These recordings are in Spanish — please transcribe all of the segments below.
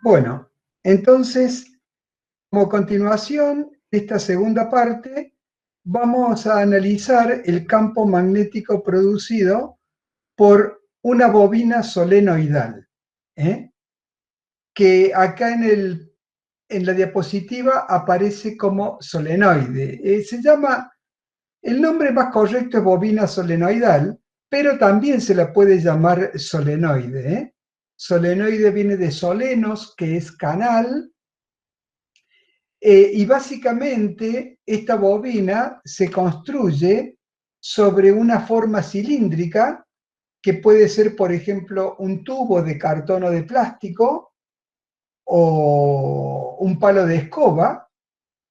Bueno, entonces, como continuación de esta segunda parte, vamos a analizar el campo magnético producido por una bobina solenoidal, ¿eh? Que acá en la diapositiva aparece como solenoide. El nombre más correcto es bobina solenoidal, pero también se la puede llamar solenoide, ¿eh? Solenoide viene de solenos, que es canal, y básicamente esta bobina se construye sobre una forma cilíndrica, que puede ser, por ejemplo, un tubo de cartón o de plástico, o un palo de escoba.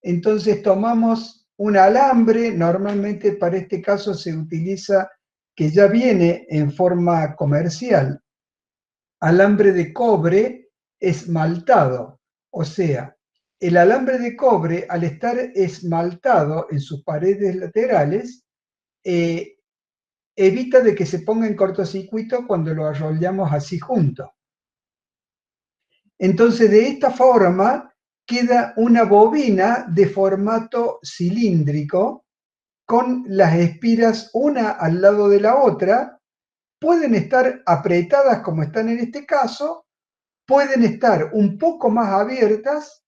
Entonces tomamos un alambre, normalmente para este caso se utiliza, que ya viene en forma comercial, alambre de cobre esmaltado. O sea, el alambre de cobre, al estar esmaltado en sus paredes laterales, evita de que se ponga en cortocircuito cuando lo arrollamos así junto. Entonces, de esta forma queda una bobina de formato cilíndrico con las espiras una al lado de la otra. Pueden estar apretadas como están en este caso, pueden estar un poco más abiertas,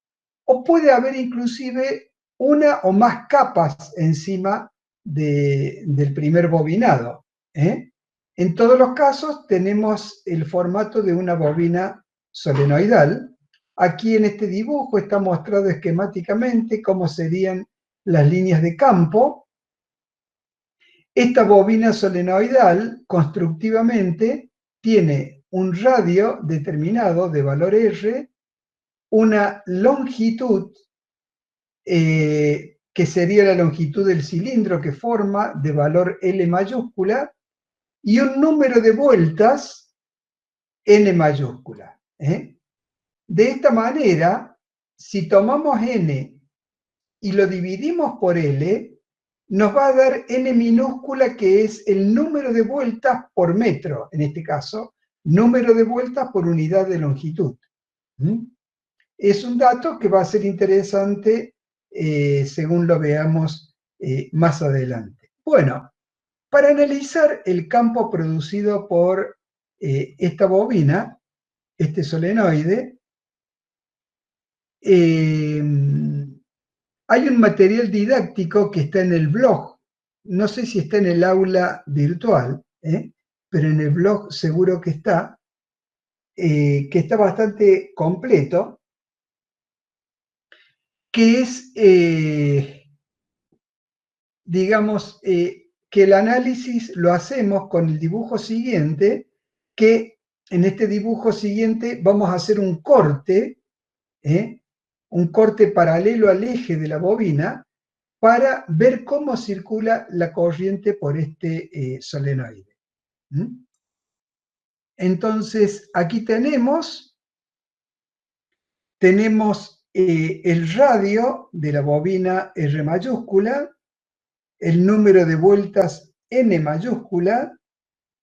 o puede haber inclusive una o más capas encima del primer bobinado, ¿eh? En todos los casos tenemos el formato de una bobina solenoidal. Aquí en este dibujo está mostrado esquemáticamente cómo serían las líneas de campo. Esta bobina solenoidal, constructivamente, tiene un radio determinado de valor R, una longitud, que sería la longitud del cilindro que forma, de valor L mayúscula, y un número de vueltas, N mayúscula, ¿eh? De esta manera, si tomamos N y lo dividimos por L, nos va a dar N minúscula, que es el número de vueltas por metro, en este caso, número de vueltas por unidad de longitud. Es un dato que va a ser interesante según lo veamos más adelante. Bueno, para analizar el campo producido por esta bobina, este solenoide, hay un material didáctico que está en el blog. No sé si está en el aula virtual, pero en el blog seguro que está bastante completo, que es, digamos, que el análisis lo hacemos con el dibujo siguiente, que en este dibujo siguiente vamos a hacer un corte paralelo al eje de la bobina, para ver cómo circula la corriente por este solenoide. Entonces, aquí tenemos el radio de la bobina R mayúscula, el número de vueltas N mayúscula,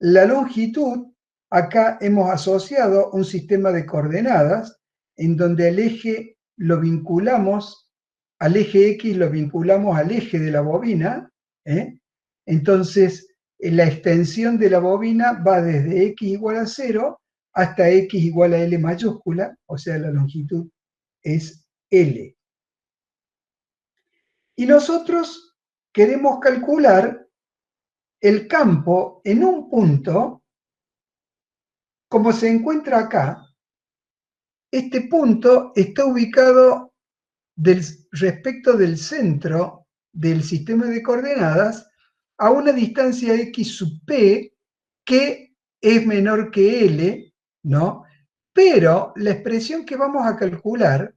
la longitud. Acá hemos asociado un sistema de coordenadas en donde al eje lo vinculamos, al eje X lo vinculamos al eje de la bobina, Entonces, la extensión de la bobina va desde X igual a 0 hasta X igual a L mayúscula, o sea, la longitud es L. Y nosotros queremos calcular el campo en un punto, como se encuentra acá. Este punto está ubicado respecto del centro del sistema de coordenadas a una distancia x sub p, que es menor que L, ¿no? Pero la expresión que vamos a calcular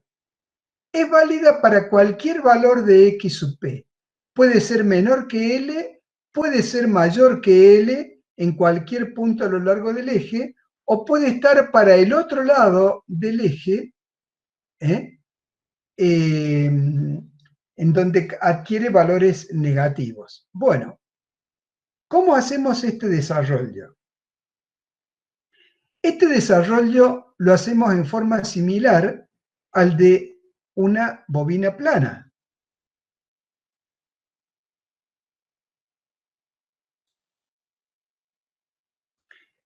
es válida para cualquier valor de x sub p. Puede ser menor que L, puede ser mayor que L en cualquier punto a lo largo del eje, o puede estar para el otro lado del eje, en donde adquiere valores negativos. Bueno, ¿cómo hacemos este desarrollo? Este desarrollo lo hacemos en forma similar al de una bobina plana.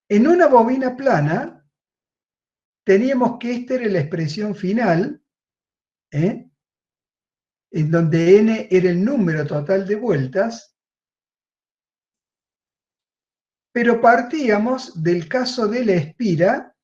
En una bobina plana teníamos que esta era la expresión final, en donde n era el número total de vueltas, pero partíamos del caso de la espira,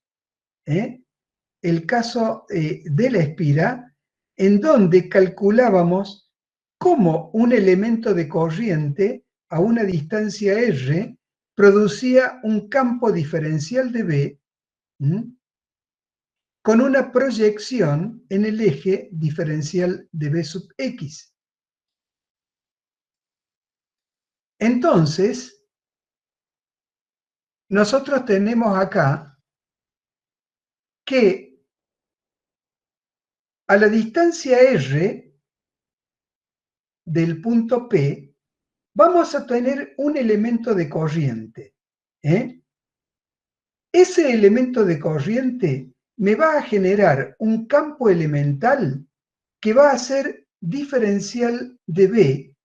el caso de la espira, en donde calculábamos cómo un elemento de corriente a una distancia r producía un campo diferencial de B con una proyección en el eje diferencial de B sub x. Entonces, nosotros tenemos acá que a la distancia r del punto P vamos a tener un elemento de corriente. Ese elemento de corriente me va a generar un campo elemental que va a ser diferencial de B,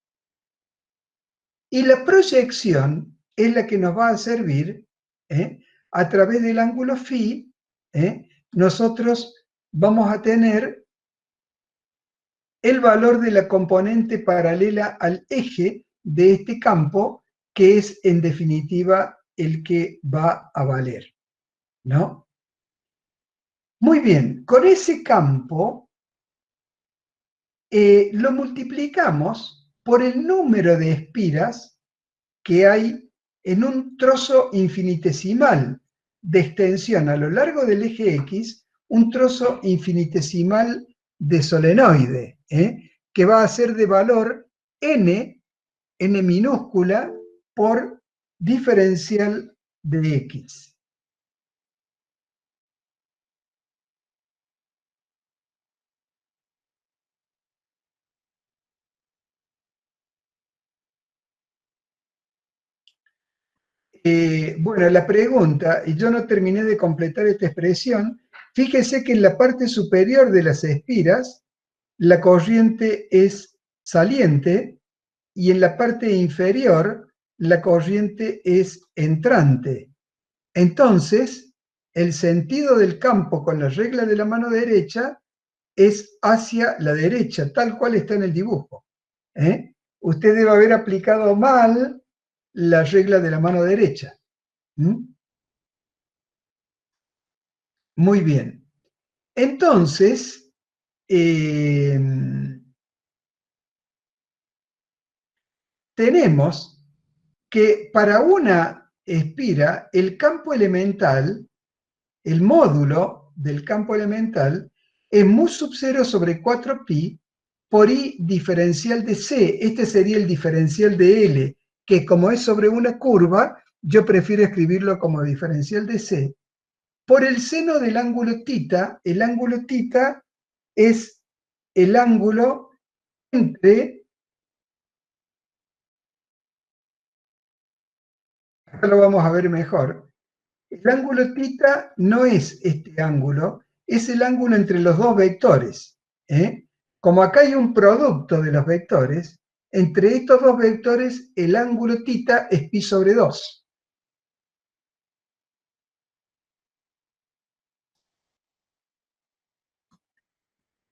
y la proyección es la que nos va a servir, a través del ángulo φ, nosotros vamos a tener el valor de la componente paralela al eje de este campo, que es en definitiva el que va a valer, ¿no? Muy bien, con ese campo lo multiplicamos por el número de espiras que hay en un trozo infinitesimal de extensión a lo largo del eje X, un trozo infinitesimal de solenoide, que va a ser de valor n minúscula por diferencial de X. Bueno, la pregunta, y yo no terminé de completar esta expresión, fíjese que en la parte superior de las espiras la corriente es saliente y en la parte inferior la corriente es entrante. Entonces, el sentido del campo con la regla de la mano derecha es hacia la derecha, tal cual está en el dibujo. Usted debe haber aplicado mal la regla de la mano derecha. Muy bien. Entonces, tenemos que para una espira, el campo elemental, el módulo del campo elemental, es mu sub 0 sobre 4pi por i diferencial de c. Este sería el diferencial de L, que como es sobre una curva, yo prefiero escribirlo como diferencial de c, por el seno del ángulo θ. El ángulo θ es el ángulo entre, acá lo vamos a ver mejor, el ángulo θ no es este ángulo, es el ángulo entre los dos vectores. Como acá hay un producto de los vectores, entre estos dos vectores el ángulo θ es pi sobre 2.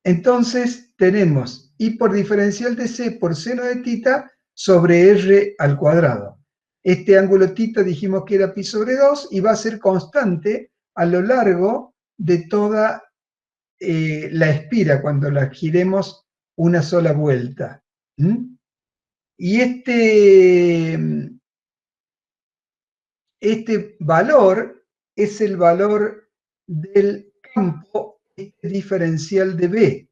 Entonces tenemos i por diferencial de c por seno de θ sobre r al cuadrado. Este ángulo θ dijimos que era pi sobre 2 y va a ser constante a lo largo de toda la espira cuando la giremos una sola vuelta. Y este valor es el valor del campo diferencial de B,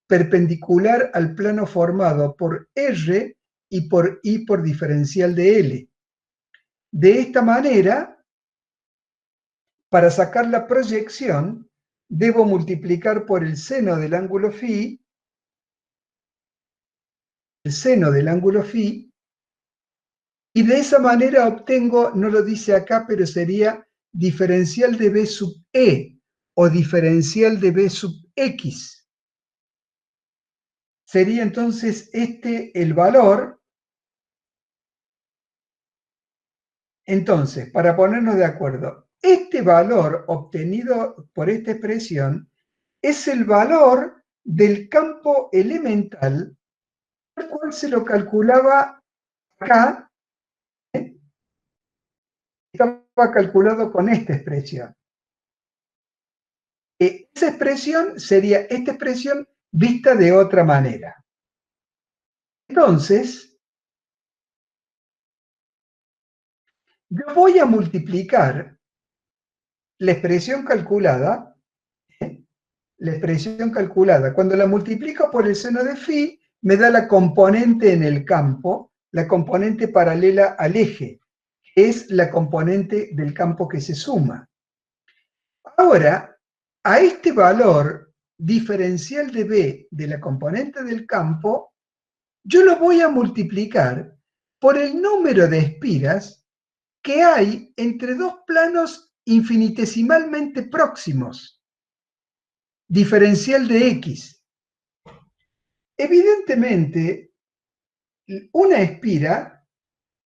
perpendicular al plano formado por R y por I por diferencial de L. De esta manera, para sacar la proyección, debo multiplicar por el seno del ángulo φ, el seno del ángulo φ, y de esa manera obtengo, no lo dice acá, pero sería diferencial de b sub e o diferencial de b sub x. Sería entonces este el valor. Entonces, para ponernos de acuerdo, este valor obtenido por esta expresión es el valor del campo elemental, el cual se lo calculaba acá, estaba calculado con esta expresión. Esa expresión sería esta expresión vista de otra manera. Entonces, yo voy a multiplicar la expresión calculada, cuando la multiplico por el seno de phi, me da la componente en el campo, la componente paralela al eje, que es la componente del campo que se suma. Ahora, a este valor diferencial de B de la componente del campo, yo lo voy a multiplicar por el número de espiras que hay entre dos planos infinitesimalmente próximos, diferencial de X. Evidentemente, una espira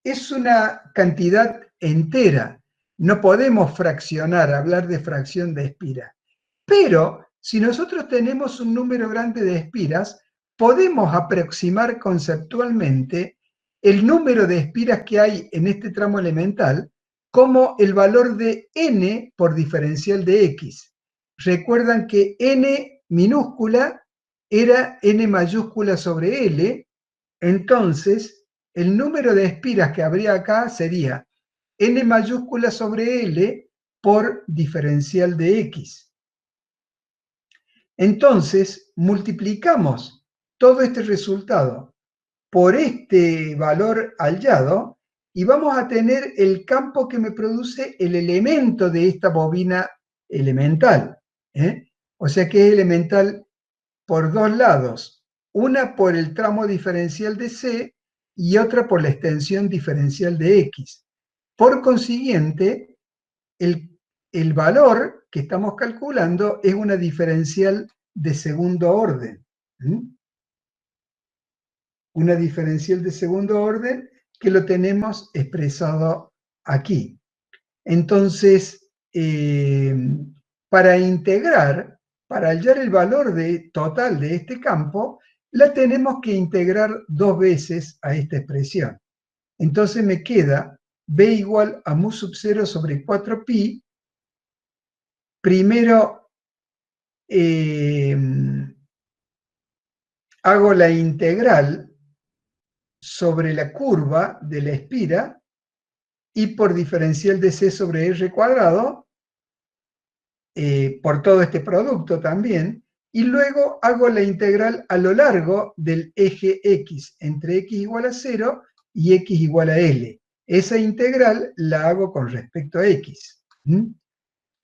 es una cantidad entera. No podemos fraccionar, hablar de fracción de espira. Pero si nosotros tenemos un número grande de espiras, podemos aproximar conceptualmente el número de espiras que hay en este tramo elemental como el valor de n por diferencial de x. Recuerdan que n minúscula era n mayúscula sobre L, entonces el número de espiras que habría acá sería n mayúscula sobre L por diferencial de x. Entonces, multiplicamos todo este resultado por este valor hallado y vamos a tener el campo que me produce el elemento de esta bobina elemental. O sea que es elemental por dos lados, una por el tramo diferencial de C y otra por la extensión diferencial de X. Por consiguiente, el valor que estamos calculando es una diferencial de segundo orden. Una diferencial de segundo orden que lo tenemos expresado aquí. Entonces, para integrar, para hallar el valor total de este campo, la tenemos que integrar dos veces a esta expresión. Entonces me queda b igual a mu sub 0 sobre 4pi. Primero hago la integral sobre la curva de la espira y por diferencial de c sobre r cuadrado, por todo este producto también, y luego hago la integral a lo largo del eje x, entre x igual a 0 y x igual a L. Esa integral la hago con respecto a x.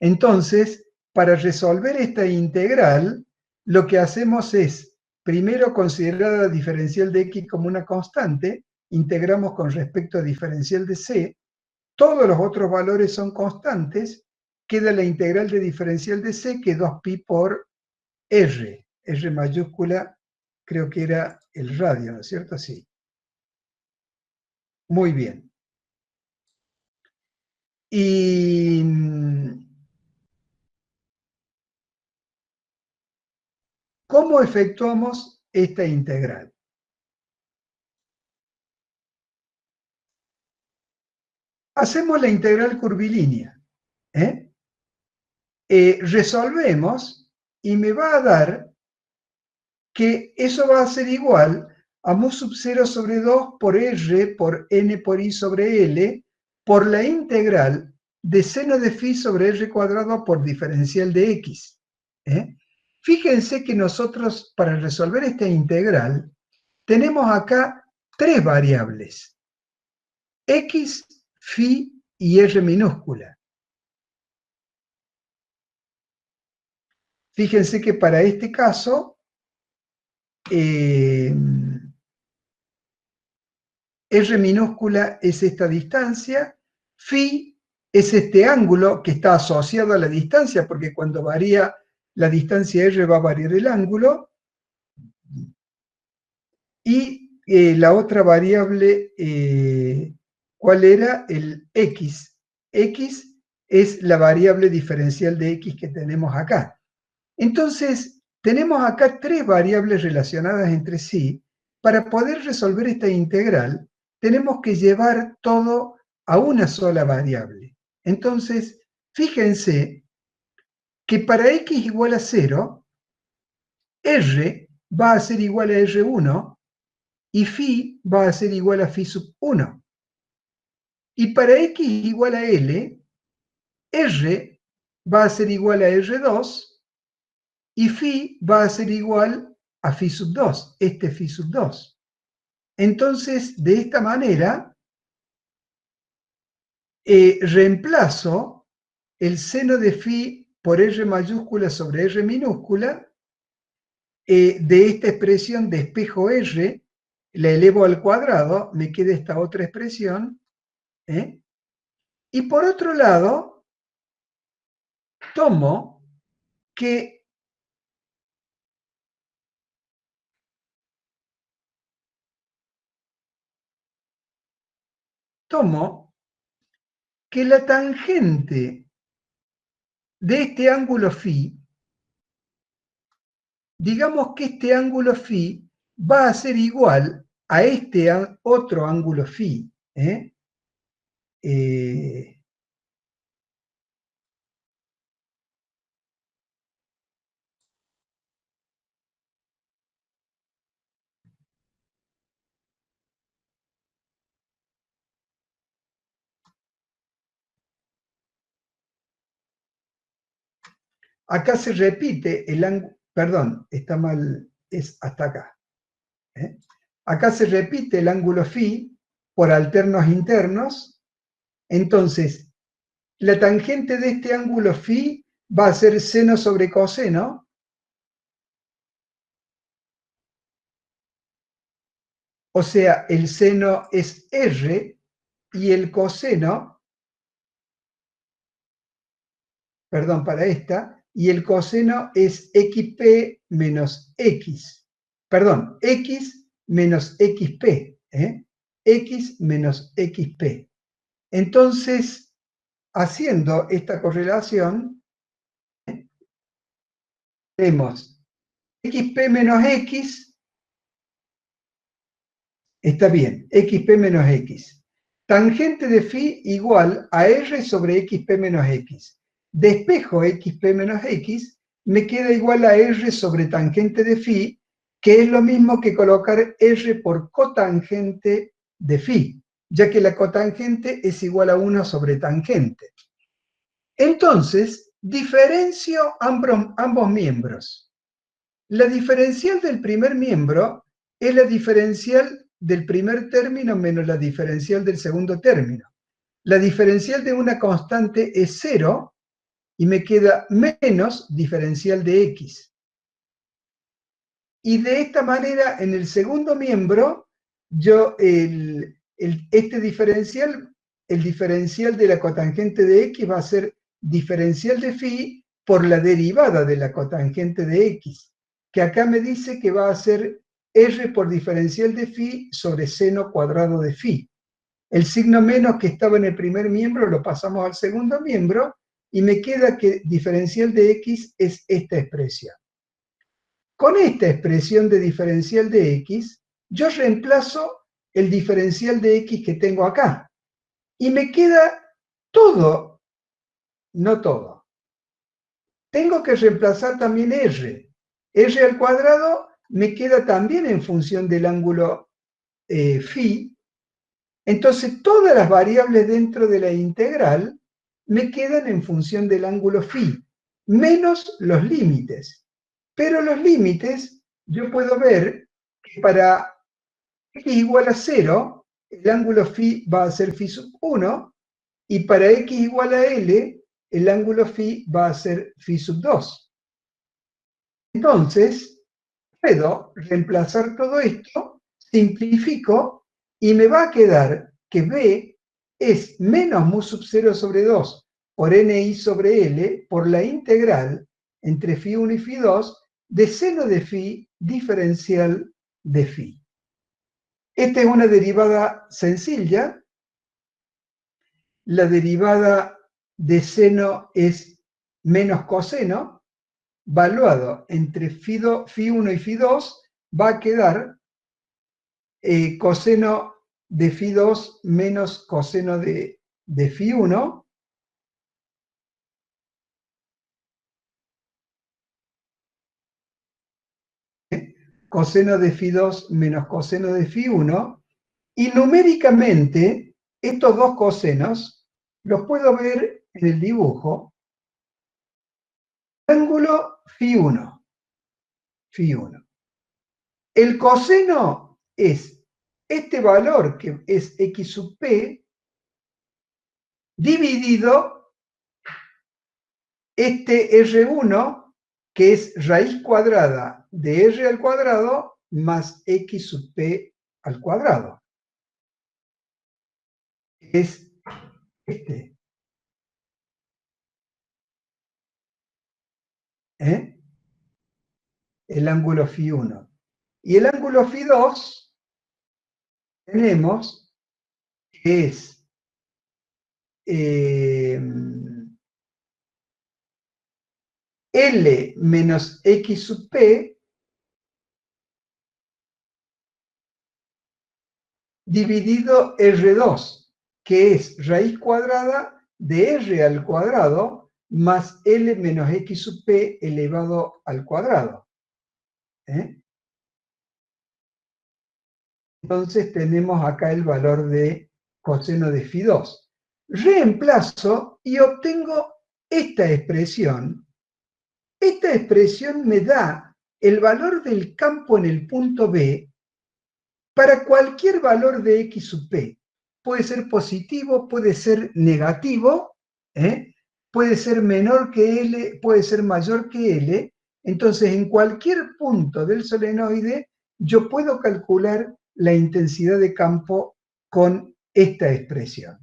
Entonces, para resolver esta integral, lo que hacemos es, primero considerar la diferencial de x como una constante, integramos con respecto a diferencial de c, todos los otros valores son constantes, queda la integral de diferencial de c, que es 2pi por r, r mayúscula, creo que era el radio, ¿no es cierto? Sí. Muy bien. Y ¿cómo efectuamos esta integral? Hacemos la integral curvilínea. Resolvemos y me va a dar que eso va a ser igual a mu sub 0 sobre 2 por r por n por i sobre L por la integral de seno de phi sobre r cuadrado por diferencial de x. Fíjense que nosotros, para resolver esta integral, tenemos acá tres variables: x, phi y r minúscula. Fíjense que para este caso, R minúscula es esta distancia, phi es este ángulo que está asociado a la distancia, porque cuando varía la distancia r va a variar el ángulo. Y la otra variable, ¿cuál era? El x. X es la variable diferencial de x que tenemos acá. Entonces, tenemos acá tres variables relacionadas entre sí. Para poder resolver esta integral, tenemos que llevar todo a una sola variable. Entonces, fíjense que para x igual a 0, r va a ser igual a r1 y phi va a ser igual a phi sub 1. Y para x igual a l, r va a ser igual a r2 y phi va a ser igual a phi sub 2, este phi sub 2. Entonces, de esta manera, reemplazo el seno de phi por r mayúscula sobre r minúscula de esta expresión de espejo r, la elevo al cuadrado, me queda esta otra expresión, y por otro lado, tomo que la tangente de este ángulo phi, digamos que este ángulo phi va a ser igual a este otro ángulo phi. Acá se repite el ángulo, perdón, está mal, es hasta acá. Acá se repite el ángulo phi por alternos internos. Entonces, la tangente de este ángulo phi va a ser seno sobre coseno. O sea, el seno es r y el coseno, perdón, para esta, y el coseno es xp menos x. Perdón, x menos xp. X menos xp. Entonces, haciendo esta correlación, tenemos xp menos x, está bien, xp menos x. Tangente de phi igual a r sobre xp menos x. Despejo xp menos x, me queda igual a r sobre tangente de phi, que es lo mismo que colocar r por cotangente de phi, ya que la cotangente es igual a 1 sobre tangente. Entonces, diferencio ambos miembros. La diferencial del primer miembro es la diferencial del primer término menos la diferencial del segundo término. La diferencial de una constante es 0 y me queda menos diferencial de x. Y de esta manera, en el segundo miembro, yo este diferencial, el diferencial de la cotangente de x va a ser diferencial de phi por la derivada de la cotangente de x, que acá me dice que va a ser r por diferencial de phi sobre seno cuadrado de phi. El signo menos que estaba en el primer miembro lo pasamos al segundo miembro y me queda que diferencial de x es esta expresión. Con esta expresión de diferencial de x, yo reemplazo el diferencial de x que tengo acá. Y me queda todo, no todo. Tengo que reemplazar también r. R al cuadrado me queda también en función del ángulo phi. Entonces, todas las variables dentro de la integral me quedan en función del ángulo phi, menos los límites. Pero los límites, yo puedo ver que para x igual a 0, el ángulo phi va a ser phi sub 1, y para x igual a l, el ángulo phi va a ser phi sub 2. Entonces, puedo reemplazar todo esto, simplifico, y me va a quedar que b es menos mu sub 0 sobre 2 por ni sobre L por la integral entre φ1 y φ2 de seno de φ diferencial de φ. Esta es una derivada sencilla. La derivada de seno es menos coseno, valuado entre φ1 y φ2 va a quedar coseno de φ2 menos coseno de φ1, coseno de φ2 menos coseno de φ1, y numéricamente estos dos cosenos los puedo ver en el dibujo. Ángulo φ1. El coseno es este valor que es x sub p dividido este R1 que es raíz cuadrada de R al cuadrado más x sub p al cuadrado. Es este. El ángulo φ1. Y el ángulo φ2 tenemos que es L menos x sub p dividido R2, que es raíz cuadrada de R al cuadrado más L menos x sub p elevado al cuadrado. Entonces tenemos acá el valor de coseno de φ2. Reemplazo y obtengo esta expresión. Esta expresión me da el valor del campo en el punto B para cualquier valor de x sub p. Puede ser positivo, puede ser negativo, puede ser menor que L, puede ser mayor que L. Entonces, en cualquier punto del solenoide, yo puedo calcular la intensidad de campo con esta expresión.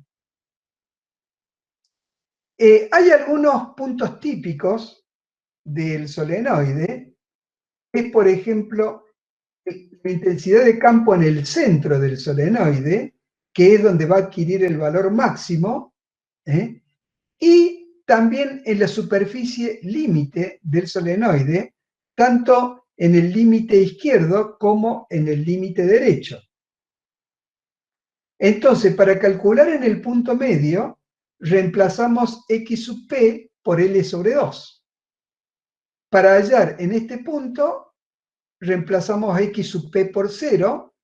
Hay algunos puntos típicos del solenoide, es por ejemplo la intensidad de campo en el centro del solenoide, que es donde va a adquirir el valor máximo, y también en la superficie límite del solenoide, tanto en el límite izquierdo como en el límite derecho. Entonces, para calcular en el punto medio, reemplazamos x sub p por L sobre 2. Para hallar en este punto, reemplazamos x sub p por 0,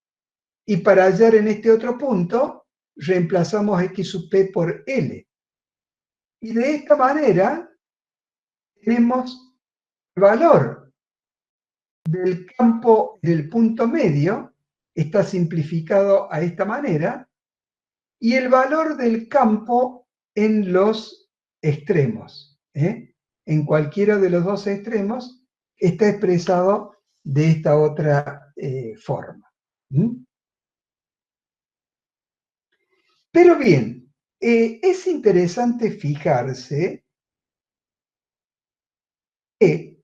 y para hallar en este otro punto, reemplazamos x sub p por L. Y de esta manera, tenemos el valor del campo del punto medio, está simplificado a esta manera, y el valor del campo en los extremos. En cualquiera de los dos extremos está expresado de esta otra forma. Pero bien, es interesante fijarse que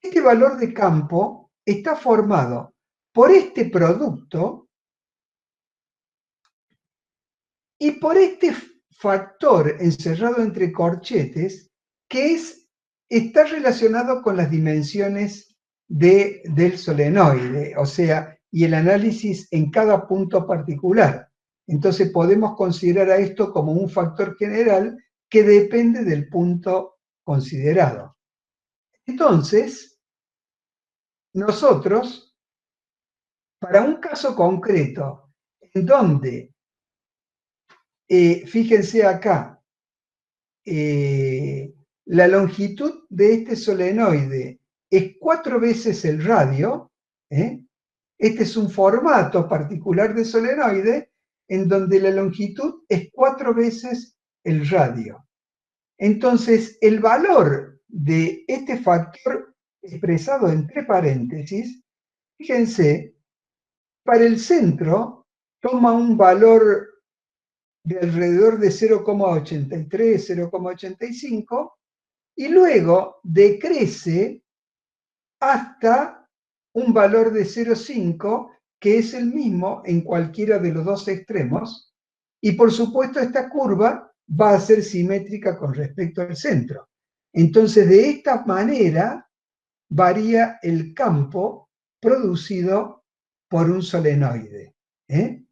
este valor de campo está formado por este producto y por este factor encerrado entre corchetes que está relacionado con las dimensiones del solenoide, o sea, y el análisis en cada punto particular. Entonces podemos considerar a esto como un factor general que depende del punto considerado. Entonces, nosotros, para un caso concreto, en donde, fíjense acá, la longitud de este solenoide es 4 veces el radio, este es un formato particular de solenoide en donde la longitud es 4 veces el radio. Entonces, el valor de este factor expresado entre paréntesis, fíjense, para el centro toma un valor de alrededor de 0,83, 0,85, y luego decrece hasta un valor de 0,5, que es el mismo en cualquiera de los dos extremos, y por supuesto esta curva va a ser simétrica con respecto al centro. Entonces, de esta manera varía el campo producido por un solenoide. En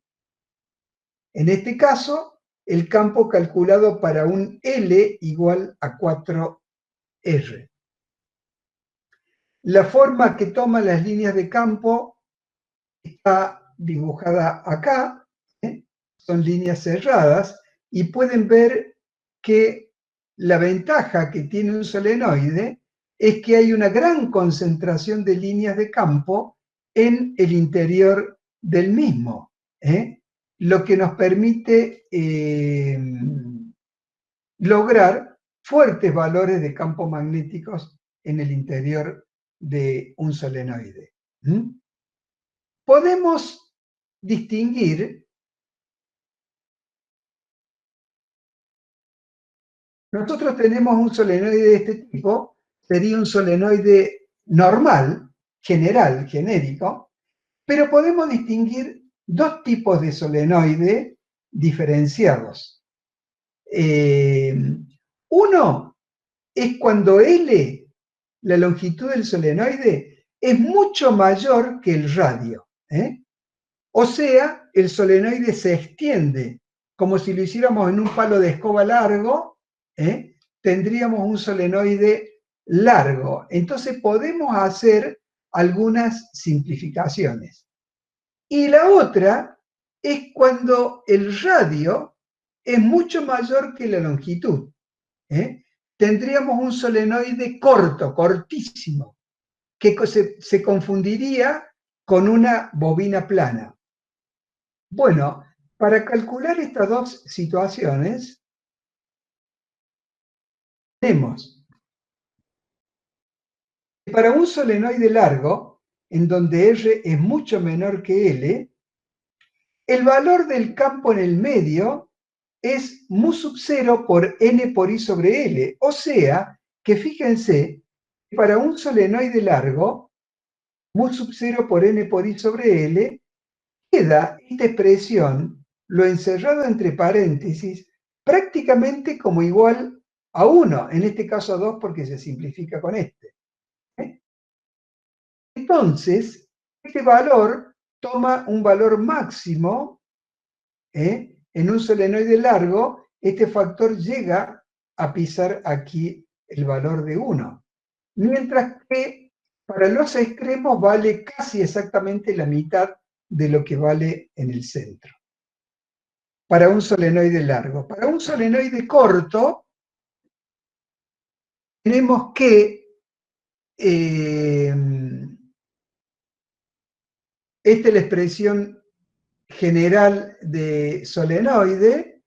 este caso, el campo calculado para un L igual a 4R. La forma que toman las líneas de campo está dibujada acá, son líneas cerradas, y pueden ver que la ventaja que tiene un solenoide es que hay una gran concentración de líneas de campo en el interior del mismo, lo que nos permite lograr fuertes valores de campos magnéticos en el interior de un solenoide. Podemos distinguir, nosotros tenemos un solenoide de este tipo, sería un solenoide normal, general, genérico, pero podemos distinguir dos tipos de solenoide diferenciados. Uno es cuando L, la longitud del solenoide, es mucho mayor que el radio. O sea, el solenoide se extiende, como si lo hiciéramos en un palo de escoba largo, tendríamos un solenoide largo. Entonces podemos hacer algunas simplificaciones. Y la otra es cuando el radio es mucho mayor que la longitud. Tendríamos un solenoide corto, cortísimo, que se confundiría con una bobina plana. Bueno, para calcular estas dos situaciones, tenemos que para un solenoide largo, en donde R es mucho menor que L, el valor del campo en el medio es mu sub 0 por N por I sobre L. O sea, que fíjense, para un solenoide largo, mu sub 0 por N por I sobre L, queda esta expresión, lo encerrado entre paréntesis, prácticamente como igual a 1, en este caso a 2 porque se simplifica con este. Entonces, este valor toma un valor máximo, en un solenoide largo, este factor llega a pisar aquí el valor de 1, mientras que para los extremos vale casi exactamente la mitad de lo que vale en el centro. Para un solenoide largo. Para un solenoide corto, tenemos que esta es la expresión general de solenoide,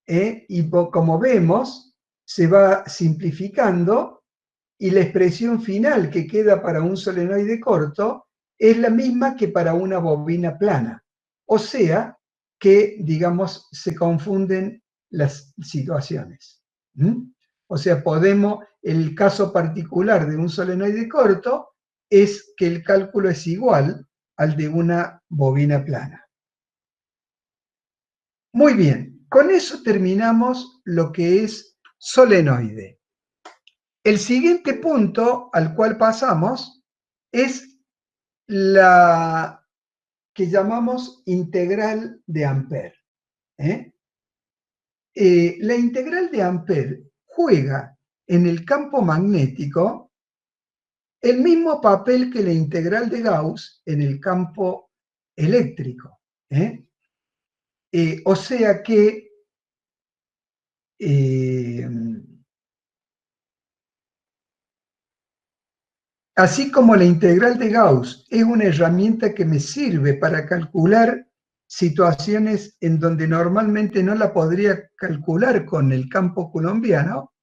y como vemos, se va simplificando, y la expresión final que queda para un solenoide corto es la misma que para una bobina plana. O sea, que, digamos, se confunden las situaciones. O sea, el caso particular de un solenoide corto es que el cálculo es igual al de una bobina plana. Muy bien, con eso terminamos lo que es solenoide. El siguiente punto al cual pasamos es la que llamamos integral de Ampère. La integral de Ampère juega en el campo magnético el mismo papel que la integral de Gauss en el campo eléctrico. O sea que así como la integral de Gauss es una herramienta que me sirve para calcular situaciones en donde normalmente no la podría calcular con el campo coulombiano,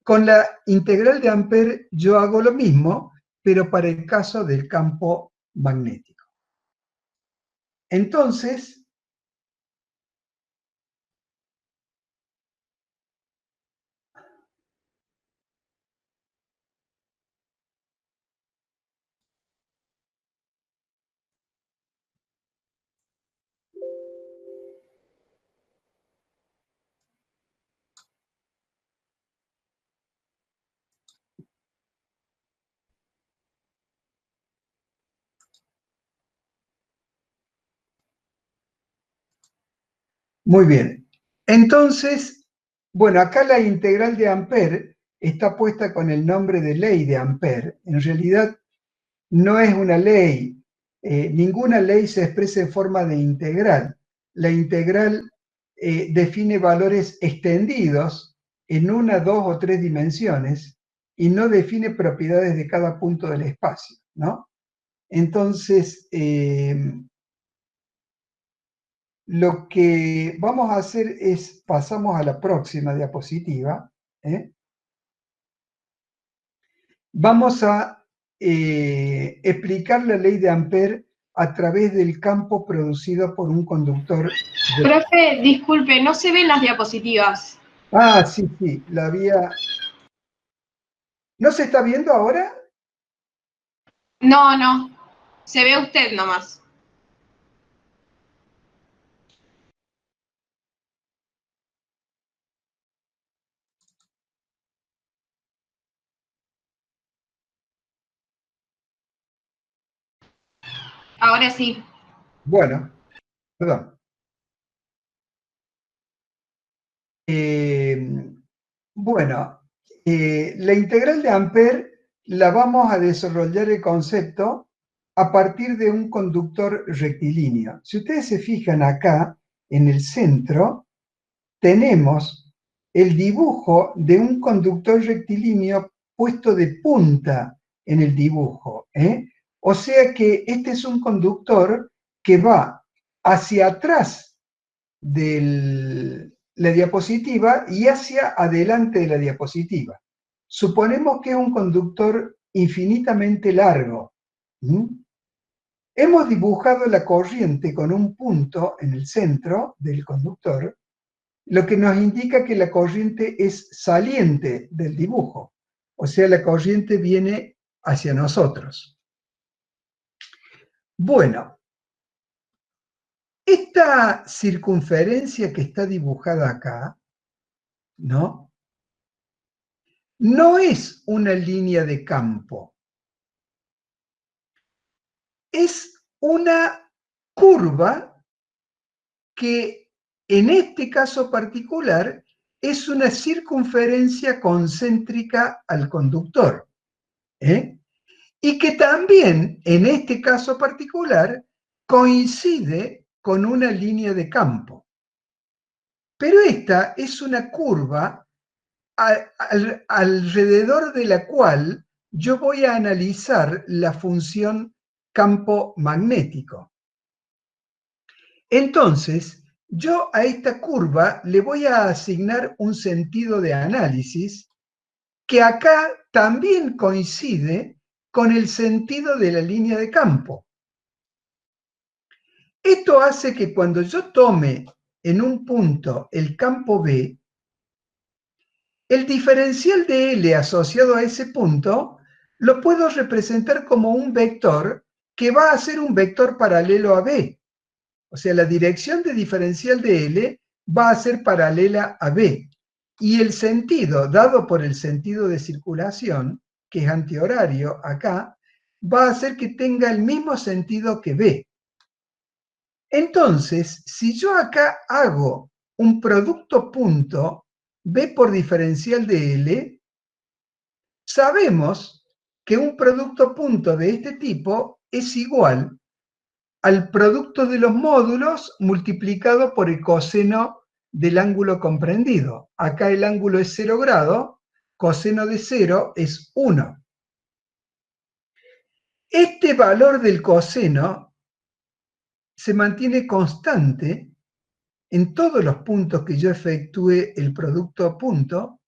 con la integral de Ampère yo hago lo mismo, pero para el caso del campo magnético. Entonces, Muy bien. Entonces, bueno, acá la integral de Ampère está puesta con el nombre de ley de Ampère. En realidad no es una ley. Ninguna ley se expresa en forma de integral. La integral define valores extendidos en una, dos o tres dimensiones y no define propiedades de cada punto del espacio, ¿no? Entonces, lo que vamos a hacer es, pasamos a la próxima diapositiva, ¿eh? Vamos a explicar la ley de Ampère a través del campo producido por un conductor. Profe, disculpe, no se ven las diapositivas. Ah, sí, sí, la había... ¿No se está viendo ahora? No, no, se ve usted nomás. Ahora sí. Bueno, perdón. Bueno, la integral de Ampère la vamos a desarrollar el concepto a partir de un conductor rectilíneo. Si ustedes se fijan acá, en el centro, tenemos el dibujo de un conductor rectilíneo puesto de punta en el dibujo, ¿eh? O sea que este es un conductor que va hacia atrás de la diapositiva y hacia adelante de la diapositiva. Suponemos que es un conductor infinitamente largo. Hemos dibujado la corriente con un punto en el centro del conductor, lo que nos indica que la corriente es saliente del dibujo, o sea, la corriente viene hacia nosotros. Bueno, esta circunferencia que está dibujada acá, ¿no? No es una línea de campo, es una curva que en este caso particular es una circunferencia concéntrica al conductor, ¿eh? Y que también en este caso particular coincide con una línea de campo. Pero esta es una curva alrededor de la cual yo voy a analizar la función campo magnético. Entonces, yo a esta curva le voy a asignar un sentido de análisis que acá también coincide con el sentido de la línea de campo. Esto hace que cuando yo tome en un punto el campo B, el diferencial de L asociado a ese punto lo puedo representar como un vector que va a ser un vector paralelo a B. O sea, la dirección de diferencial de L va a ser paralela a B. Y el sentido, dado por el sentido de circulación, que es antihorario acá, va a hacer que tenga el mismo sentido que B. Entonces, si yo acá hago un producto punto B por diferencial de L, sabemos que un producto punto de este tipo es igual al producto de los módulos multiplicado por el coseno del ángulo comprendido. Acá el ángulo es 0 grado, coseno de 0 es 1. Este valor del coseno se mantiene constante en todos los puntos que yo efectúe el producto punto.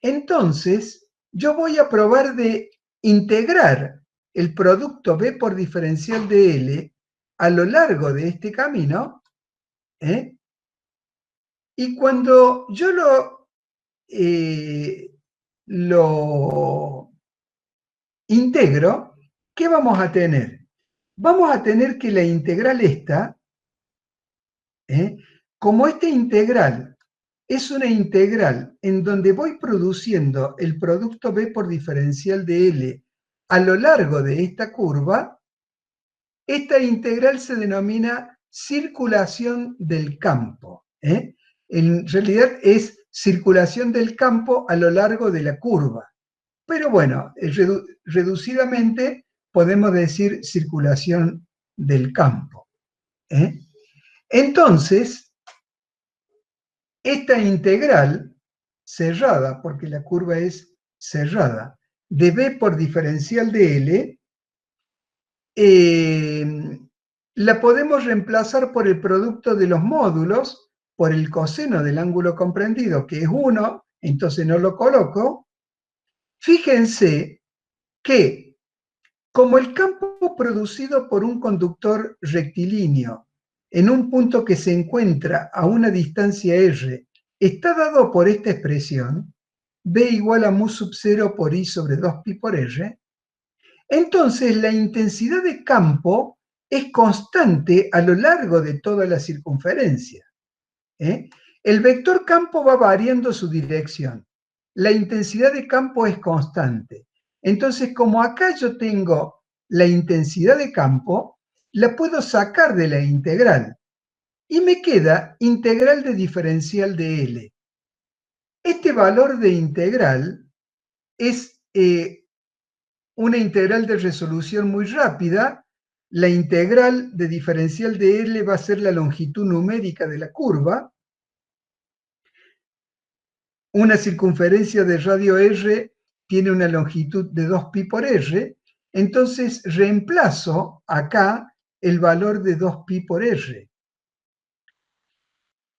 Entonces, yo voy a probar de integrar el producto B por diferencial de L a lo largo de este camino, ¿eh? Y cuando yo lo integro, ¿qué vamos a tener? Vamos a tener que la integral esta, como esta integral es una integral en donde voy produciendo el producto B por diferencial de L a lo largo de esta curva, esta integral se denomina circulación del campo. En realidad es circulación del campo a lo largo de la curva. Pero bueno, reducidamente podemos decir circulación del campo. Entonces, esta integral cerrada, porque la curva es cerrada, de B por diferencial de L, la podemos reemplazar por el producto de los módulos, por el coseno del ángulo comprendido, que es 1, entonces no lo coloco. Fíjense que como el campo producido por un conductor rectilíneo en un punto que se encuentra a una distancia r está dado por esta expresión, B igual a mu sub 0 por I sobre 2pi por r, entonces la intensidad de campo es constante a lo largo de toda la circunferencia. El vector campo va variando su dirección. La intensidad de campo es constante. Entonces, como acá yo tengo la intensidad de campo, la puedo sacar de la integral. Y me queda integral de diferencial de L. Este valor de integral es una integral de resolución muy rápida. La integral de diferencial de L va a ser la longitud numérica de la curva. Una circunferencia de radio r tiene una longitud de 2pi por r, entonces reemplazo acá el valor de 2pi por r.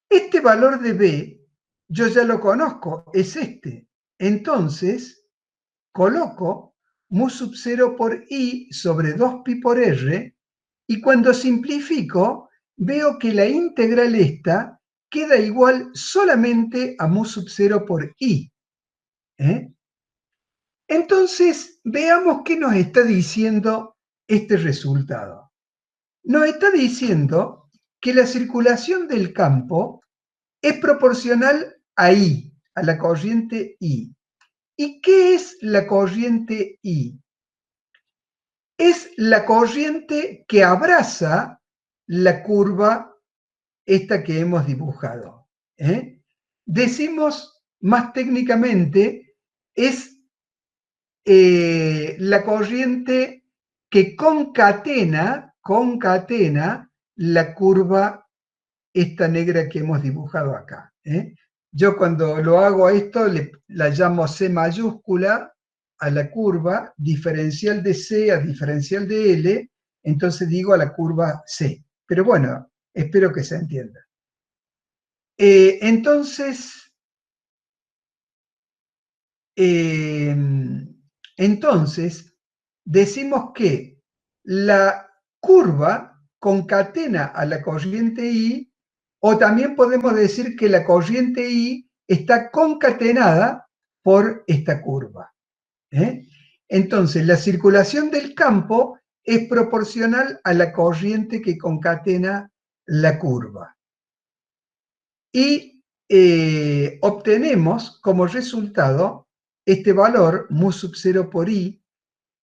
Este valor de B yo ya lo conozco, es este. Entonces coloco mu sub 0 por I sobre 2pi por r, y cuando simplifico veo que la integral esta queda igual solamente a mu sub 0 por I. Entonces, veamos qué nos está diciendo este resultado. Nos está diciendo que la circulación del campo es proporcional a I, a la corriente I. ¿Y qué es la corriente I? Es la corriente que abraza la curva esta que hemos dibujado. Decimos más técnicamente, es la corriente que concatena la curva esta negra que hemos dibujado acá. Yo cuando lo hago a esto la llamo C mayúscula a la curva, diferencial de C a diferencial de L, entonces digo a la curva C. Pero bueno, espero que se entienda. Entonces, decimos que la curva concatena a la corriente I, o también podemos decir que la corriente I está concatenada por esta curva. Entonces, la circulación del campo es proporcional a la corriente que concatena la curva. Y obtenemos como resultado este valor, mu sub 0 por I.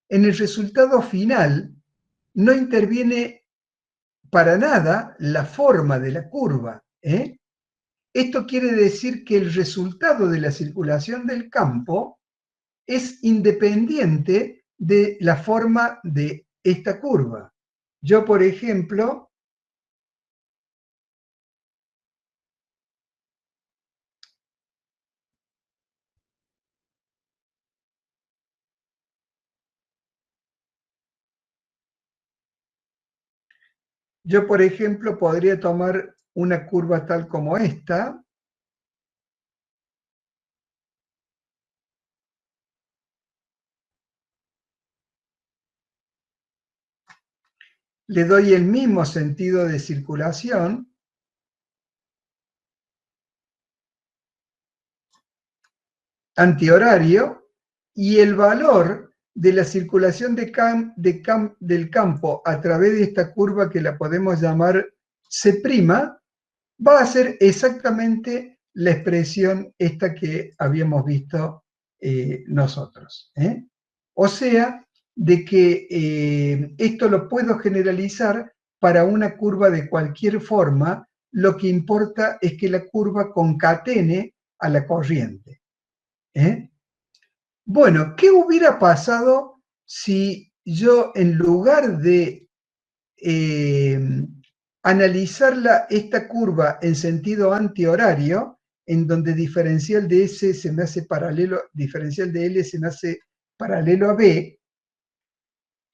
En el resultado final no interviene para nada la forma de la curva. Esto quiere decir que el resultado de la circulación del campo es independiente de la forma de esta curva. Yo, por ejemplo, podría tomar una curva tal como esta. Le doy el mismo sentido de circulación. Antihorario, y el valor de la circulación del campo a través de esta curva que la podemos llamar C', va a ser exactamente la expresión esta que habíamos visto nosotros. O sea, de que esto lo puedo generalizar para una curva de cualquier forma lo que importa es que la curva concatene a la corriente. Bueno, ¿qué hubiera pasado si yo, en lugar de analizar esta curva en sentido antihorario, en donde diferencial de S se me hace paralelo, diferencial de L se me hace paralelo a B,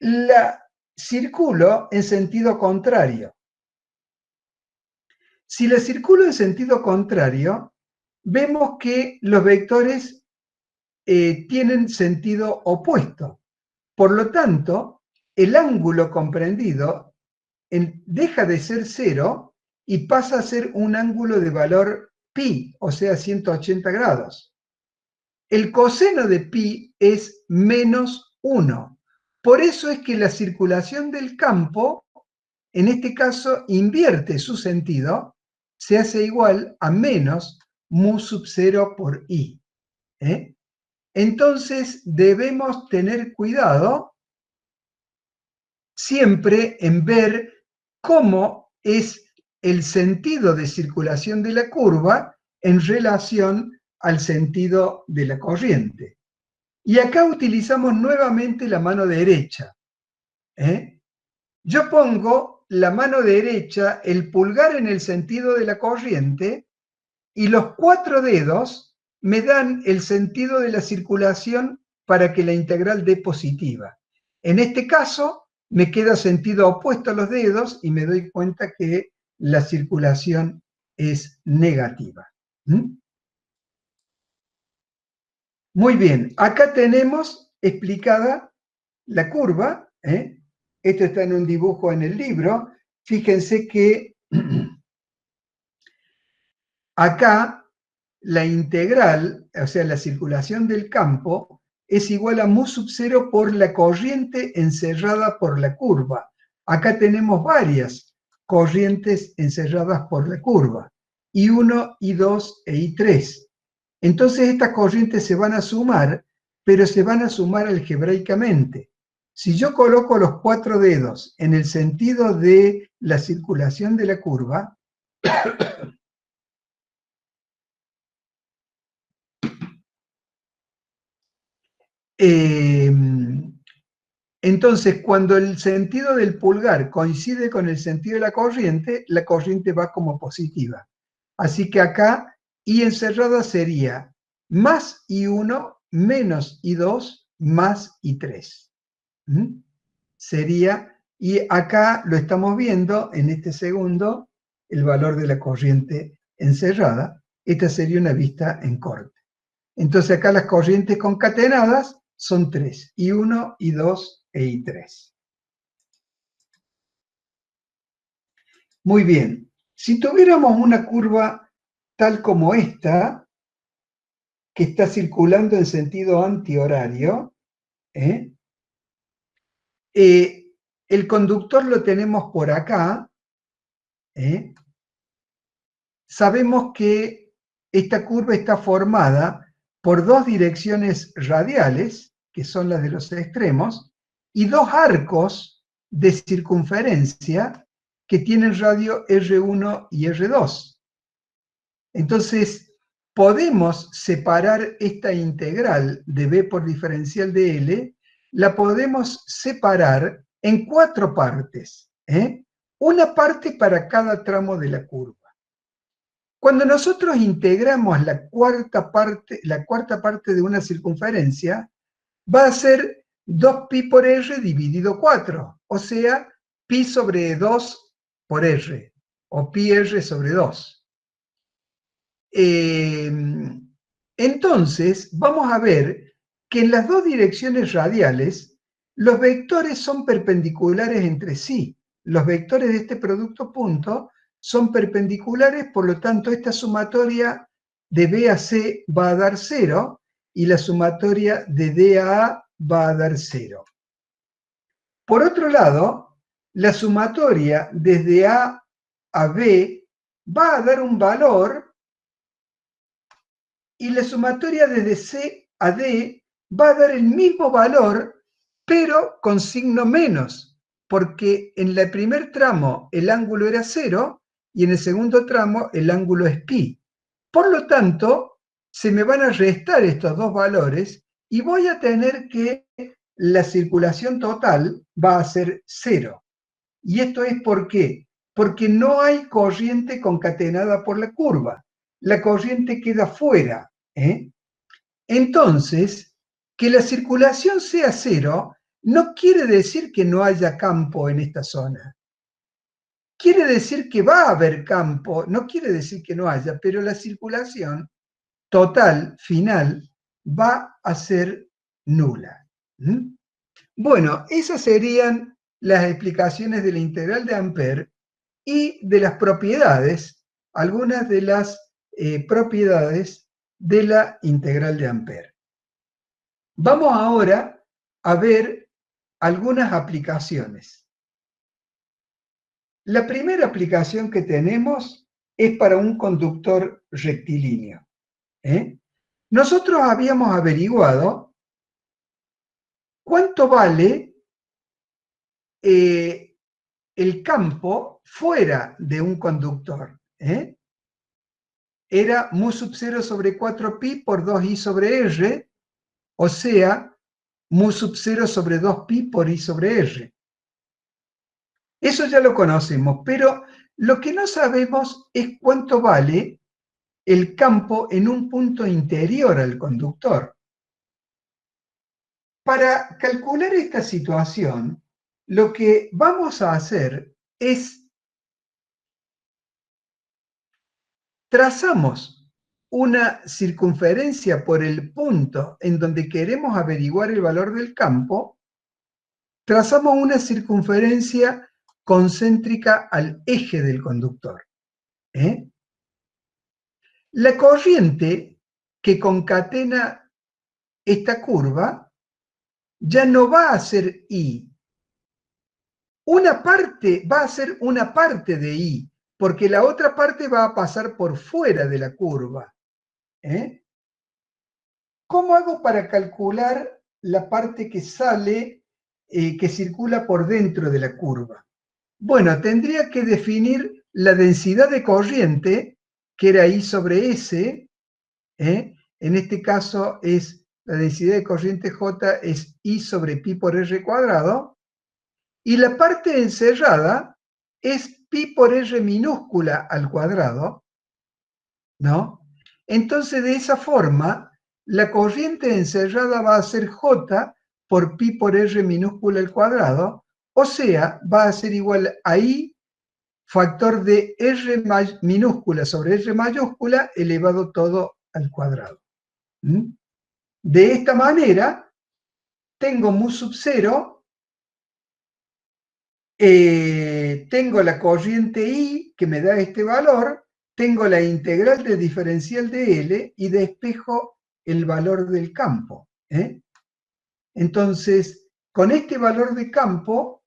la circulo en sentido contrario? Si la circulo en sentido contrario, vemos que los vectores tienen sentido opuesto. Por lo tanto, el ángulo comprendido deja de ser 0 y pasa a ser un ángulo de valor pi, o sea, 180 grados. El coseno de pi es menos 1. Por eso es que la circulación del campo, en este caso, invierte su sentido, se hace igual a menos mu sub 0 por i. Entonces, debemos tener cuidado siempre en ver cómo es el sentido de circulación de la curva en relación al sentido de la corriente. Y acá utilizamos nuevamente la mano derecha. Yo pongo la mano derecha, el pulgar en el sentido de la corriente, y los 4 dedos me dan el sentido de la circulación para que la integral dé positiva. En este caso, me queda sentido opuesto a los dedos y me doy cuenta que la circulación es negativa. Muy bien, acá tenemos explicada la curva. Esto está en un dibujo en el libro. Fíjense que acá la integral, o sea, la circulación del campo, es igual a mu sub 0 por la corriente encerrada por la curva. Acá tenemos varias corrientes encerradas por la curva, I1, I2 e I3. Entonces estas corrientes se van a sumar, pero se van a sumar algebraicamente. Si yo coloco los 4 dedos en el sentido de la circulación de la curva, entonces, cuando el sentido del pulgar coincide con el sentido de la corriente va como positiva. Así que acá I encerrada sería más I1 menos I2 más I3. Sería, y acá lo estamos viendo en este segundo, el valor de la corriente encerrada. Esta sería una vista en corte. Entonces acá las corrientes concatenadas son 3, I1, I2 e I3. Muy bien. Si tuviéramos una curva tal como esta, que está circulando en sentido antihorario, el conductor lo tenemos por acá. Sabemos que esta curva está formada por 2 direcciones radiales, que son las de los extremos, y 2 arcos de circunferencia que tienen radio R1 y R2. Entonces, podemos separar esta integral de B por diferencial de L, la podemos separar en 4 partes. Una parte para cada tramo de la curva. Cuando nosotros integramos la cuarta parte de una circunferencia, va a ser 2pi por r dividido 4, o sea, pi sobre 2 por r, o pi r sobre 2. Entonces, vamos a ver que en las 2 direcciones radiales, los vectores son perpendiculares entre sí. Los vectores de este producto punto son perpendiculares, por lo tanto, esta sumatoria de B a C va a dar 0 y la sumatoria de D a A va a dar 0. Por otro lado, la sumatoria desde A a B va a dar un valor y la sumatoria desde C a D va a dar el mismo valor, pero con signo menos, porque en el primer tramo el ángulo era 0 y en el segundo tramo el ángulo es pi. Por lo tanto, se me van a restar estos dos valores y voy a tener que la circulación total va a ser 0. ¿Y esto es por qué? Porque no hay corriente concatenada por la curva. La corriente queda fuera. Entonces, que la circulación sea 0 no quiere decir que no haya campo en esta zona. Quiere decir que va a haber campo, no quiere decir que no haya, pero la circulación total, final, va a ser nula. Bueno, esas serían las explicaciones de la integral de Ampère y de las propiedades, algunas de las propiedades de la integral de Ampère. Vamos ahora a ver algunas aplicaciones. La primera aplicación que tenemos es para un conductor rectilíneo. Nosotros habíamos averiguado cuánto vale el campo fuera de un conductor. Era mu sub 0 sobre 4pi por 2i sobre r, o sea, mu sub 0 sobre 2pi por i sobre r. Eso ya lo conocemos, pero lo que no sabemos es cuánto vale el campo en un punto interior al conductor. Para calcular esta situación, lo que vamos a hacer es trazamos una circunferencia por el punto en donde queremos averiguar el valor del campo, trazamos una circunferencia concéntrica al eje del conductor. La corriente que concatena esta curva ya no va a ser I. Una parte va a ser una parte de I, porque la otra parte va a pasar por fuera de la curva. ¿Cómo hago para calcular la parte que sale, que circula por dentro de la curva? Bueno, tendría que definir la densidad de corriente, que era I sobre S. En este caso es la densidad de corriente J es I sobre pi por R cuadrado. Y la parte encerrada es pi por R minúscula al cuadrado, ¿no? Entonces, de esa forma, la corriente encerrada va a ser J por pi por R minúscula al cuadrado, o sea, va a ser igual a I factor de R minúscula sobre R mayúscula elevado todo al cuadrado. De esta manera, tengo mu sub 0, tengo la corriente I que me da este valor, tengo la integral del diferencial de L y despejo el valor del campo. Entonces, con este valor de campo,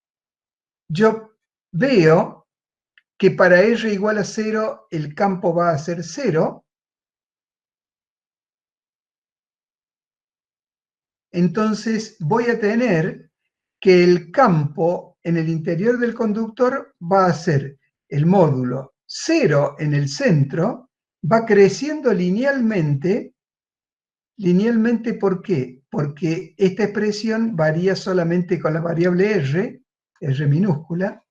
yo veo que para R igual a 0, el campo va a ser 0. Entonces, voy a tener que el campo en el interior del conductor va a ser el módulo 0 en el centro, va creciendo linealmente. ¿Linealmente por qué? Porque esta expresión varía solamente con la variable R minúscula,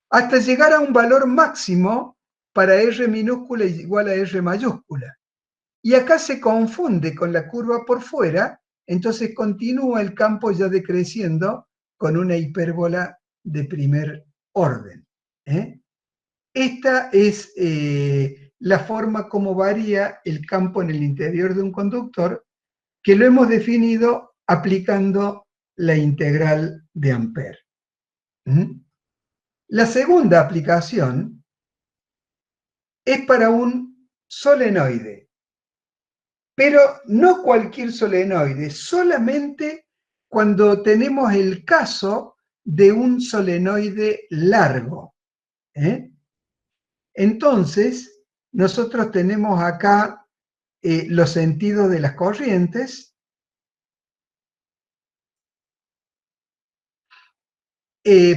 hasta llegar a un valor máximo para R minúscula igual a R mayúscula. Y acá se confunde con la curva por fuera, entonces continúa el campo ya decreciendo con una hipérbola de primer orden. Esta es la forma como varía el campo en el interior de un conductor, que lo hemos definido aplicando la integral de Ampère. La segunda aplicación es para un solenoide, pero no cualquier solenoide, solamente cuando tenemos el caso de un solenoide largo. Entonces, nosotros tenemos acá los sentidos de las corrientes.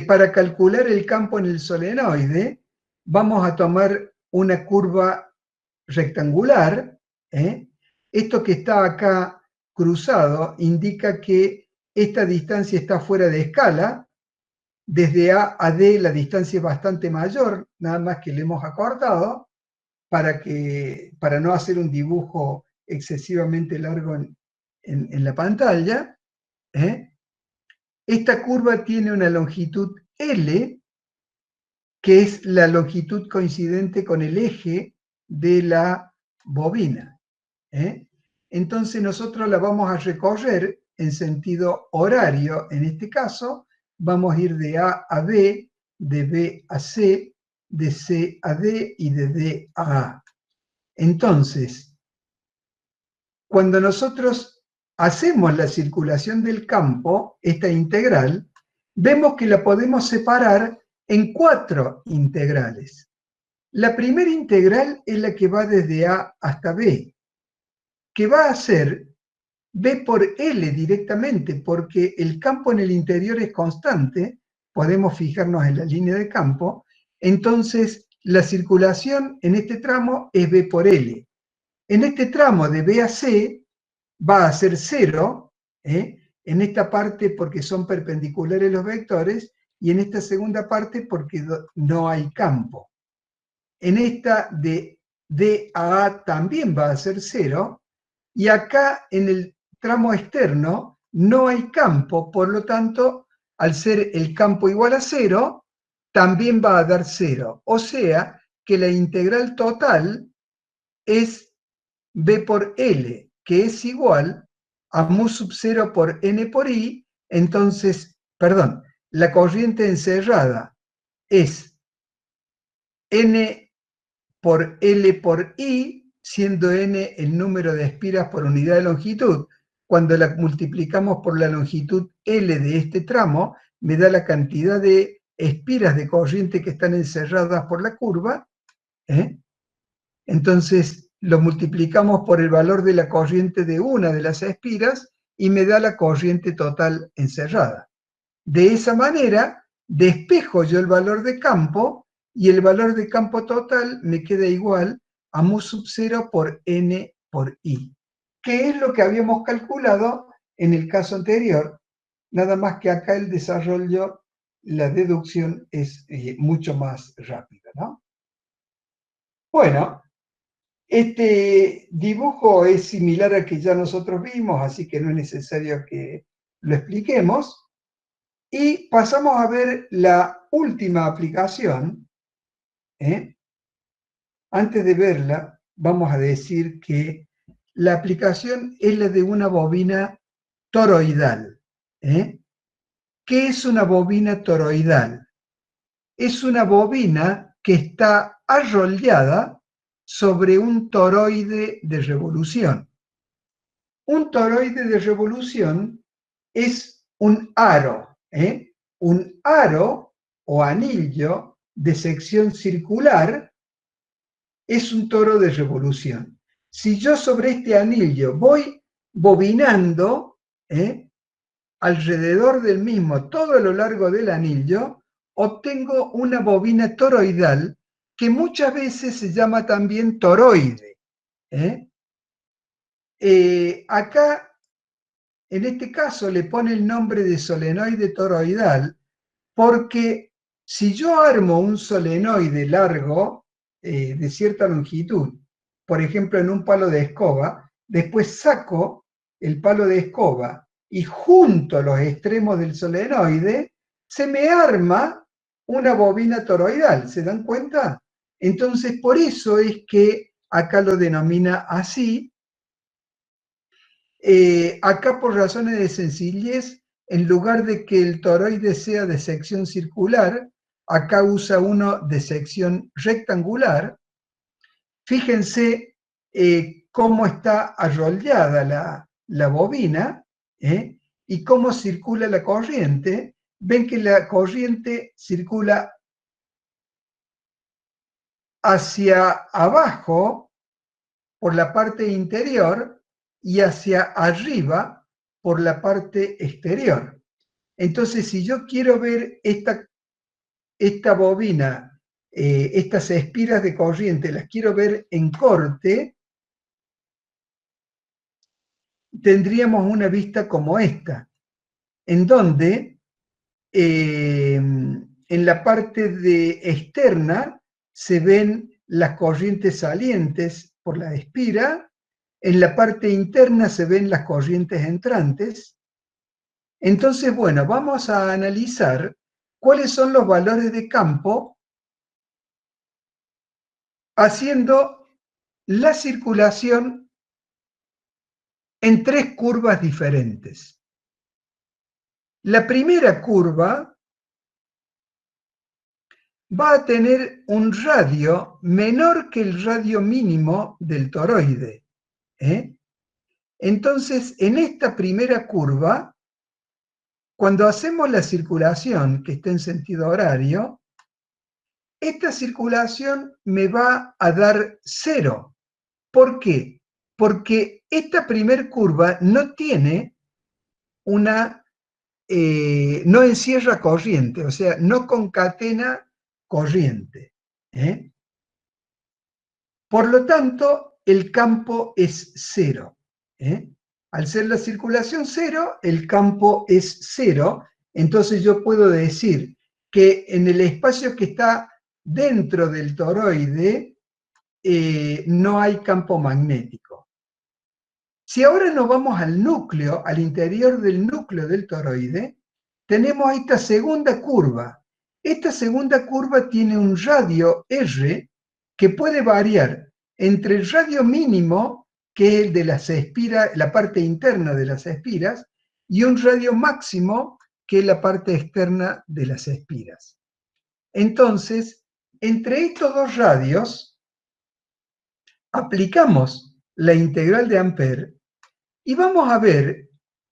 Para calcular el campo en el solenoide, vamos a tomar una curva rectangular. Esto que está acá cruzado indica que esta distancia está fuera de escala. Desde A a D la distancia es bastante mayor, nada más que le hemos acortado para no hacer un dibujo excesivamente largo en la pantalla. Esta curva tiene una longitud L, que es la longitud coincidente con el eje de la bobina. Entonces nosotros la vamos a recorrer en sentido horario. En este caso, vamos a ir de A a B, de B a C, de C a D y de D a A. Entonces, cuando nosotros hacemos la circulación del campo, esta integral, vemos que la podemos separar en 4 integrales. La primera integral es la que va desde A hasta B, que va a ser B por L directamente, porque el campo en el interior es constante, podemos fijarnos en la línea de campo, entonces la circulación en este tramo es B por L. En este tramo de B a C va a ser 0, en esta parte porque son perpendiculares los vectores, y en esta segunda parte porque no hay campo. En esta de D a A también va a ser 0, y acá en el tramo externo no hay campo, por lo tanto, al ser el campo igual a 0, también va a dar 0. O sea que la integral total es B por L, que es igual a mu sub 0 por n por i. Entonces, perdón, la corriente encerrada es n por L por I, siendo n el número de espiras por unidad de longitud. Cuando la multiplicamos por la longitud L de este tramo, me da la cantidad de espiras de corriente que están encerradas por la curva. Entonces lo multiplicamos por el valor de la corriente de una de las espiras y me da la corriente total encerrada. De esa manera, despejo yo el valor de campo y el valor de campo total me queda igual a mu sub 0 por n por i, que es lo que habíamos calculado en el caso anterior, nada más que acá el desarrollo, la deducción es mucho más rápida, ¿no? Bueno, este dibujo es similar al que ya nosotros vimos, así que no es necesario que lo expliquemos. Y pasamos a ver la última aplicación. Antes de verla, vamos a decir que la aplicación es la de una bobina toroidal. ¿Qué es una bobina toroidal? Es una bobina que está arrollada sobre un toroide de revolución. Un toroide de revolución es un aro, un aro o anillo de sección circular es un toro de revolución. Si yo sobre este anillo voy bobinando alrededor del mismo todo a lo largo del anillo, obtengo una bobina toroidal que muchas veces se llama también toroide. Acá, en este caso, le pone el nombre de solenoide toroidal porque si yo armo un solenoide largo de cierta longitud, por ejemplo en un palo de escoba, después saco el palo de escoba y junto a los extremos del solenoide, se me arma una bobina toroidal, ¿se dan cuenta? Entonces por eso es que acá lo denomina así. Acá por razones de sencillez, en lugar de que el toroide sea de sección circular, acá usa uno de sección rectangular. Fíjense cómo está arrollada la bobina y cómo circula la corriente. Ven que la corriente circula hacia abajo por la parte interior y hacia arriba por la parte exterior. Entonces, si yo quiero ver esta bobina estas espiras de corriente las quiero ver en corte, tendríamos una vista como esta, en donde en la parte externa se ven las corrientes salientes por la espira, en la parte interna se ven las corrientes entrantes. Entonces, bueno, vamos a analizar cuáles son los valores de campo haciendo la circulación en 3 curvas diferentes. La primera curva va a tener un radio menor que el radio mínimo del toroide. Entonces, en esta primera curva, cuando hacemos la circulación que está en sentido horario, esta circulación me va a dar 0. ¿Por qué? Porque esta primer curva no tiene no encierra corriente, o sea, no concatena corriente. Por lo tanto, el campo es 0. Al ser la circulación 0, el campo es 0. Entonces yo puedo decir que en el espacio que está dentro del toroide no hay campo magnético. Si ahora nos vamos al núcleo, al interior del núcleo del toroide, tenemos esta segunda curva. Esta segunda curva tiene un radio R que puede variar entre el radio mínimo, que es el de las espiras, la parte interna de las espiras, y un radio máximo, que es la parte externa de las espiras. Entonces, entre estos dos radios, aplicamos la integral de Ampère y vamos a ver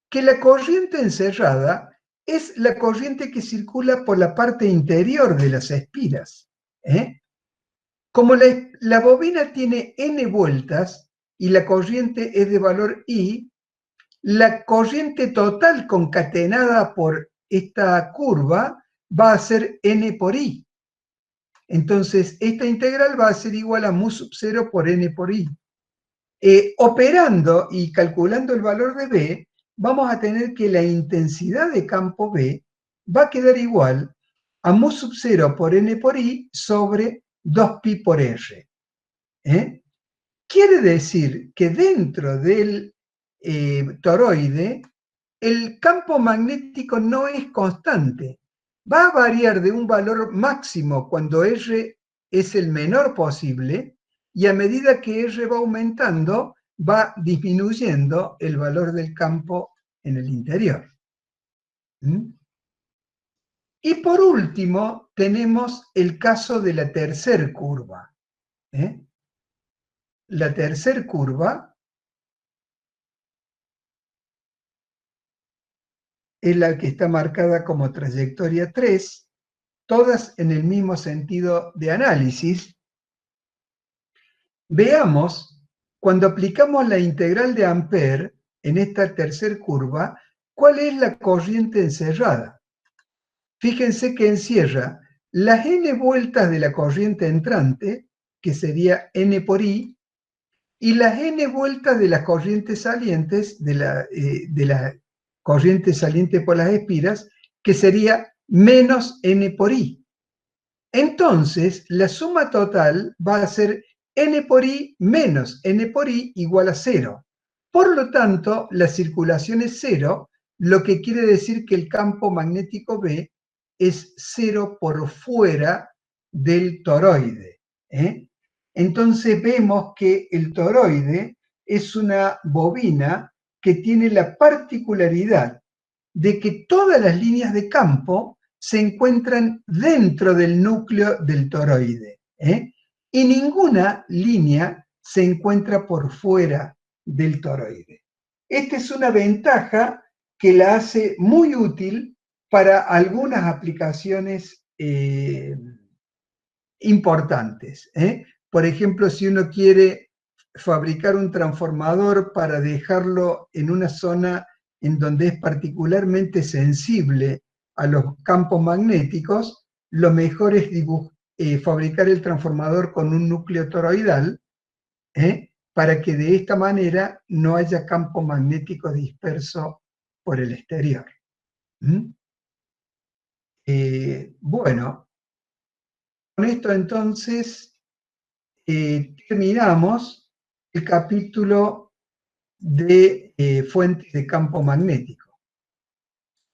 que la corriente encerrada es la corriente que circula por la parte interior de las espiras. Como la bobina tiene n vueltas y la corriente es de valor I, la corriente total concatenada por esta curva va a ser n por I. Entonces, esta integral va a ser igual a mu sub 0 por n por I. Operando y calculando el valor de B, vamos a tener que la intensidad de campo B va a quedar igual a mu sub 0 por n por I sobre 2pi por r. Quiere decir que dentro del toroide el campo magnético no es constante. Va a variar de un valor máximo cuando R es el menor posible, y a medida que R va aumentando, va disminuyendo el valor del campo en el interior. Y por último, tenemos el caso de la tercer curva. La tercer curva es la que está marcada como trayectoria 3, todas en el mismo sentido de análisis. Veamos, cuando aplicamos la integral de Ampère en esta tercer curva, ¿cuál es la corriente encerrada? Fíjense que encierra las n vueltas de la corriente entrante, que sería n por I, y las n vueltas de las corrientes salientes, de la corriente saliente por las espiras, que sería menos n por I. Entonces, la suma total va a ser n por I menos n por I igual a 0. Por lo tanto, la circulación es 0, lo que quiere decir que el campo magnético B es 0 por fuera del toroide. Entonces vemos que el toroide es una bobina que tiene la particularidad de que todas las líneas de campo se encuentran dentro del núcleo del toroide, y ninguna línea se encuentra por fuera del toroide. Esta es una ventaja que la hace muy útil para algunas aplicaciones importantes. Por ejemplo, si uno quiere fabricar un transformador para dejarlo en una zona en donde es particularmente sensible a los campos magnéticos, lo mejor es fabricar el transformador con un núcleo toroidal, para que de esta manera no haya campo magnético disperso por el exterior. Bueno, con esto entonces terminamos el capítulo de fuentes de campo magnético.